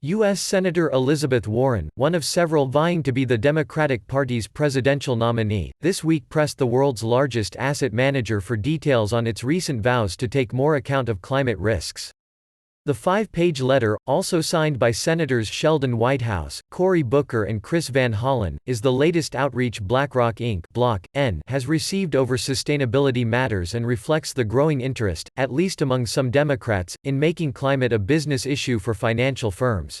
U.S. Senator Elizabeth Warren, one of several vying to be the Democratic Party's presidential nominee, this week pressed the world's largest asset manager for details on its recent vows to take more account of climate risks. The 5-page letter, also signed by Senators Sheldon Whitehouse, Cory Booker and Chris Van Hollen, is the latest outreach BlackRock Inc. has received over sustainability matters and reflects the growing interest, at least among some Democrats, in making climate a business issue for financial firms.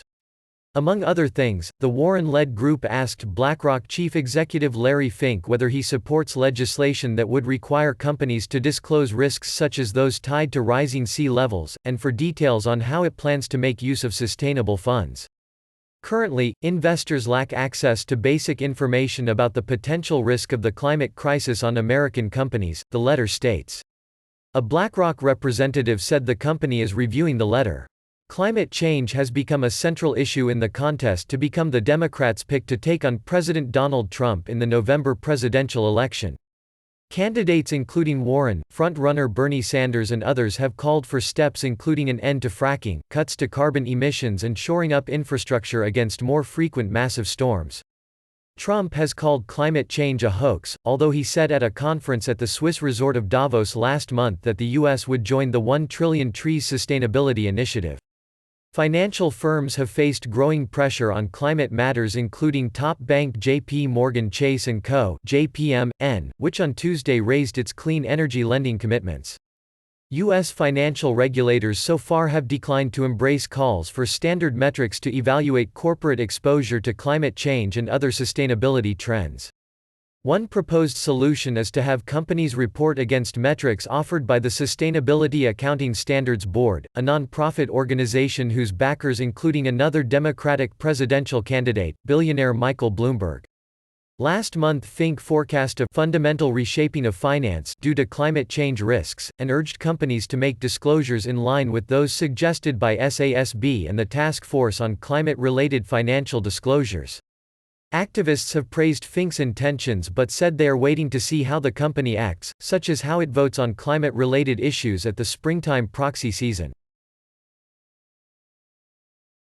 Among other things, the Warren-led group asked BlackRock chief executive Larry Fink whether he supports legislation that would require companies to disclose risks such as those tied to rising sea levels, and for details on how it plans to make use of sustainable funds. Currently, investors lack access to basic information about the potential risk of the climate crisis on American companies, the letter states. A BlackRock representative said the company is reviewing the letter. Climate change has become a central issue in the contest to become the Democrats' pick to take on President Donald Trump in the November presidential election. Candidates including Warren, front-runner Bernie Sanders and others have called for steps including an end to fracking, cuts to carbon emissions and shoring up infrastructure against more frequent massive storms. Trump has called climate change a hoax, although he said at a conference at the Swiss resort of Davos last month that the U.S. would join the 1 Trillion Trees Sustainability Initiative. Financial firms have faced growing pressure on climate matters including top bank J.P. Morgan Chase & Co. (JPM.N), which on Tuesday raised its clean energy lending commitments. U.S. financial regulators so far have declined to embrace calls for standard metrics to evaluate corporate exposure to climate change and other sustainability trends. One proposed solution is to have companies report against metrics offered by the Sustainability Accounting Standards Board, a non-profit organization whose backers including another Democratic presidential candidate, billionaire Michael Bloomberg. Last month Fink forecast a fundamental reshaping of finance due to climate change risks, and urged companies to make disclosures in line with those suggested by SASB and the Task Force on Climate-Related Financial Disclosures. Activists have praised Fink's intentions but said they are waiting to see how the company acts, such as how it votes on climate-related issues at the springtime proxy season.